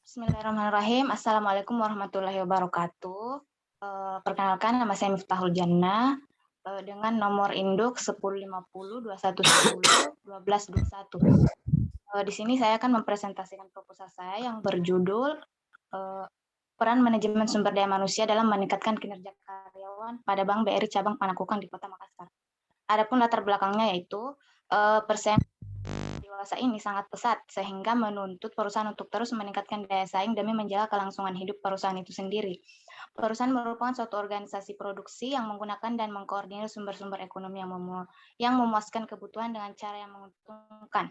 Bismillahirrahmanirrahim. Assalamualaikum warahmatullahi wabarakatuh. Perkenalkan, nama saya Miftahul Jannah dengan nomor induk 105021101221. Di sini saya akan mempresentasikan proposal saya yang berjudul peran manajemen sumber daya manusia dalam meningkatkan kinerja karyawan pada Bank BRI Cabang Panakukang di Kota Makassar. Adapun latar belakangnya yaitu persaingan dewasa ini sangat pesat sehingga menuntut perusahaan untuk terus meningkatkan daya saing demi menjaga kelangsungan hidup perusahaan itu sendiri. Perusahaan merupakan suatu organisasi produksi yang menggunakan dan mengkoordinir sumber-sumber ekonomi yang memuaskan kebutuhan dengan cara yang menguntungkan.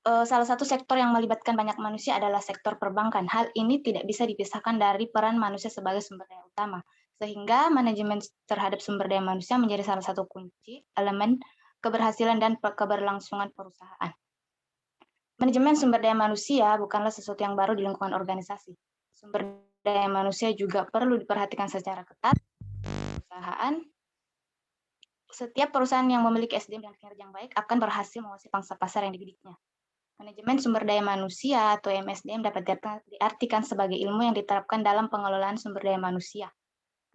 Salah satu sektor yang melibatkan banyak manusia adalah sektor perbankan. Hal ini tidak bisa dipisahkan dari peran manusia sebagai sumber daya utama, sehingga manajemen terhadap sumber daya manusia menjadi salah satu kunci elemen keberhasilan dan keberlangsungan perusahaan. Manajemen sumber daya manusia bukanlah sesuatu yang baru di lingkungan organisasi. Sumber daya manusia juga perlu diperhatikan secara ketat. Setiap perusahaan yang memiliki SDM dan kinerja yang baik akan berhasil menguasai pangsa pasar yang dibidiknya. Manajemen sumber daya manusia atau MSDM dapat diartikan sebagai ilmu yang diterapkan dalam pengelolaan sumber daya manusia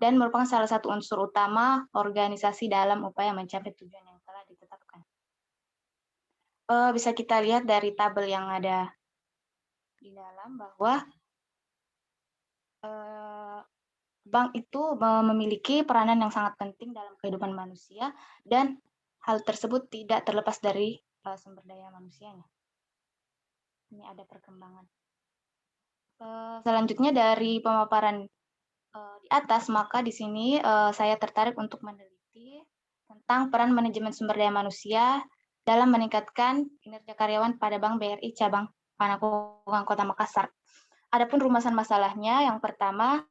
dan merupakan salah satu unsur utama organisasi dalam upaya mencapai tujuan yang telah ditetapkan. Bisa kita lihat dari tabel yang ada di dalam bahwa bank itu memiliki peranan yang sangat penting dalam kehidupan manusia dan hal tersebut tidak terlepas dari sumber daya manusianya. Ini ada perkembangan. Selanjutnya dari pemaparan di atas, maka di sini saya tertarik untuk meneliti tentang peran manajemen sumber daya manusia dalam meningkatkan kinerja karyawan pada Bank BRI Cabang Panakukang Kota Makassar. Adapun rumasan masalahnya, yang pertama,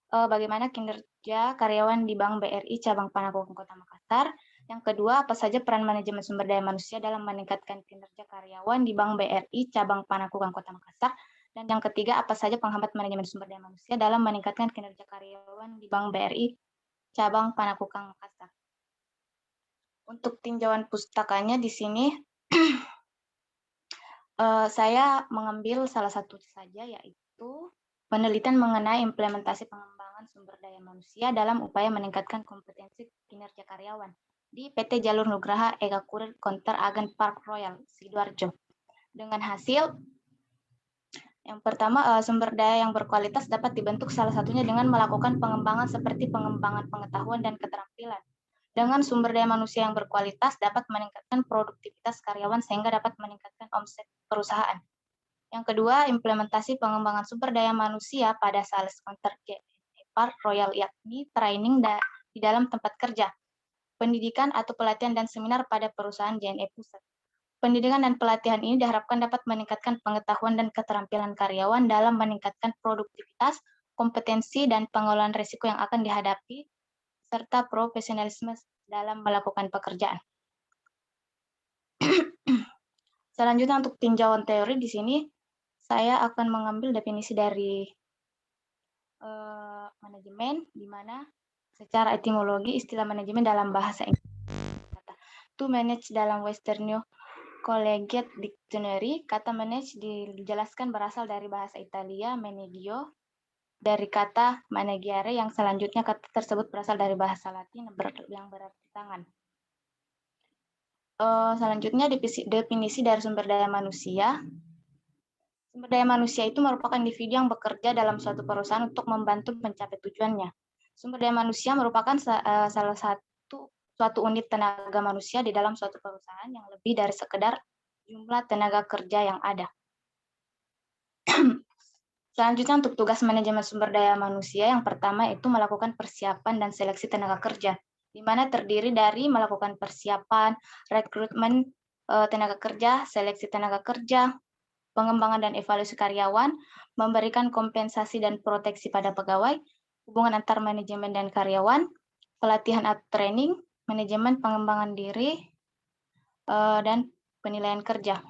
bagaimana kinerja karyawan di Bank BRI Cabang Panakukang Kota Makassar. Yang kedua, apa saja peran manajemen sumber daya manusia dalam meningkatkan kinerja karyawan di Bank BRI Cabang Panakukang Kota Makassar. Dan yang ketiga, apa saja penghambat manajemen sumber daya manusia dalam meningkatkan kinerja karyawan di Bank BRI Cabang Panakukang Makassar. Untuk tinjauan pustakanya di sini, saya mengambil salah satu saja, yaitu penelitian mengenai implementasi pengembangan sumber daya manusia dalam upaya meningkatkan kompetensi kinerja karyawan di PT Jalur Nugraha Ega Kurir Counter Agen Park Royal, Sidoarjo. Dengan hasil, yang pertama, sumber daya yang berkualitas dapat dibentuk salah satunya dengan melakukan pengembangan seperti pengembangan pengetahuan dan keterampilan. Dengan sumber daya manusia yang berkualitas dapat meningkatkan produktivitas karyawan sehingga dapat meningkatkan omset perusahaan. Yang kedua, implementasi pengembangan sumber daya manusia pada sales counter Park Royal, yakni training di dalam tempat kerja, pendidikan atau pelatihan dan seminar pada perusahaan JNE Pusat. Pendidikan dan pelatihan ini diharapkan dapat meningkatkan pengetahuan dan keterampilan karyawan dalam meningkatkan produktivitas, kompetensi, dan pengelolaan risiko yang akan dihadapi, serta profesionalisme dalam melakukan pekerjaan. Selanjutnya untuk tinjauan teori di sini, saya akan mengambil definisi dari manajemen, di mana secara etimologi istilah manajemen dalam bahasa Inggris kata to manage dalam Western New Collegiate Dictionary. Kata manage dijelaskan berasal dari bahasa Italia managio, dari kata managiare, yang selanjutnya kata tersebut berasal dari bahasa Latin yang berarti tangan. Selanjutnya definisi dari sumber daya manusia. Sumber daya manusia itu merupakan individu yang bekerja dalam suatu perusahaan untuk membantu mencapai tujuannya. Sumber daya manusia merupakan salah satu suatu unit tenaga manusia di dalam suatu perusahaan yang lebih dari sekedar jumlah tenaga kerja yang ada. Selanjutnya untuk tugas manajemen sumber daya manusia, yang pertama itu melakukan persiapan dan seleksi tenaga kerja, di mana terdiri dari melakukan persiapan, rekrutmen tenaga kerja, seleksi tenaga kerja, pengembangan dan evaluasi karyawan, memberikan kompensasi dan proteksi pada pegawai, hubungan antar manajemen dan karyawan, pelatihan atau training, manajemen pengembangan diri, dan penilaian kerja.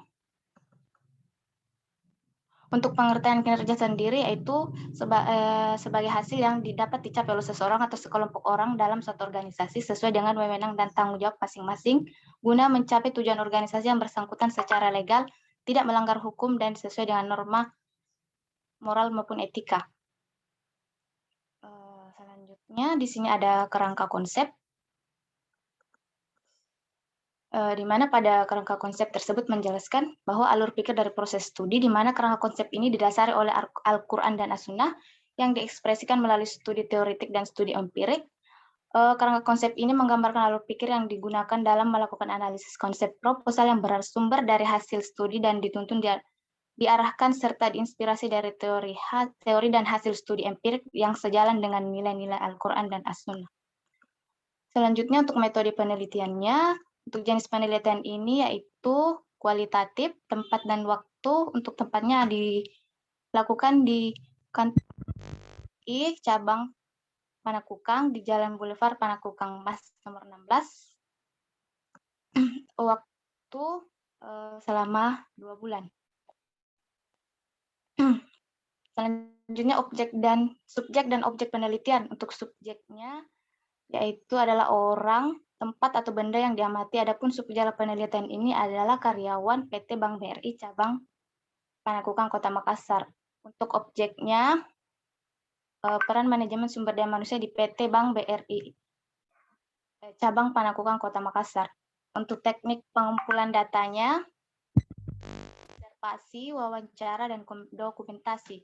Untuk pengertian kinerja sendiri yaitu sebagai hasil yang dicapai oleh seseorang atau sekelompok orang dalam suatu organisasi sesuai dengan wewenang dan tanggung jawab masing-masing guna mencapai tujuan organisasi yang bersangkutan secara legal, tidak melanggar hukum dan sesuai dengan norma moral maupun etika. Selanjutnya di sini ada kerangka konsep. Di mana pada kerangka konsep tersebut menjelaskan bahwa alur pikir dari proses studi, di mana kerangka konsep ini didasari oleh Al-Quran dan As-Sunnah yang diekspresikan melalui studi teoretik dan studi empirik. Kerangka konsep ini menggambarkan alur pikir yang digunakan dalam melakukan analisis konsep proposal yang bersumber dari hasil studi dan dituntun diarahkan serta diinspirasi dari teori dan hasil studi empirik yang sejalan dengan nilai-nilai Al-Quran dan As-Sunnah. Selanjutnya untuk metode penelitiannya, untuk jenis penelitian ini yaitu kualitatif, tempat dan waktu. Untuk tempatnya dilakukan di kantor cabang Panakukang di Jalan Boulevard Panakukang Mas nomor 16. Waktu selama 2 bulan. Selanjutnya subjek dan objek penelitian. Untuk subjeknya yaitu adalah orang, tempat atau benda yang diamati. Adapun subjek penelitian ini adalah karyawan PT Bank BRI cabang Panakukang Kota Makassar. Untuk objeknya peran manajemen sumber daya manusia di PT Bank BRI cabang Panakukang Kota Makassar. Untuk teknik pengumpulan datanya, observasi, wawancara, dan dokumentasi.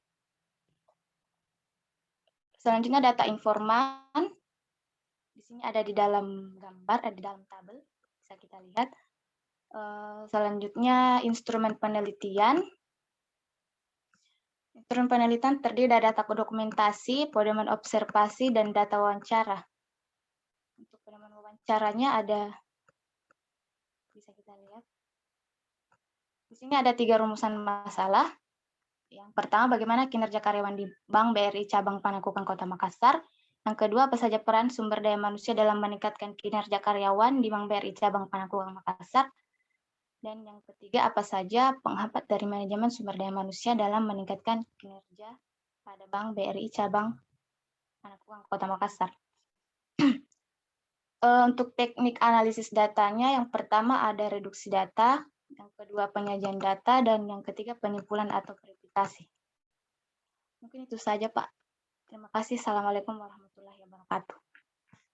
Selanjutnya data informan. Di sini ada di dalam gambar, ada di dalam tabel, bisa kita lihat. Selanjutnya instrumen penelitian. Instrumen penelitian terdiri dari data dokumentasi, pedoman observasi, dan data wawancara. Untuk pedoman wawancaranya ada, bisa kita lihat. Di sini ada 3 rumusan masalah. Yang pertama, bagaimana kinerja karyawan di Bank BRI cabang Panakukang Kota Makassar. Yang kedua, apa saja peran sumber daya manusia dalam meningkatkan kinerja karyawan di Bank BRI cabang Panakukang Makassar. Dan yang ketiga, apa saja penghambat dari manajemen sumber daya manusia dalam meningkatkan kinerja pada Bank BRI cabang Panakukang Kota Makassar. Untuk teknik analisis datanya, yang pertama ada reduksi data, yang kedua penyajian data, dan yang ketiga penyimpulan atau verifikasi. Mungkin itu saja, Pak. Terima kasih. Assalamualaikum warahmatullahi wabarakatuh.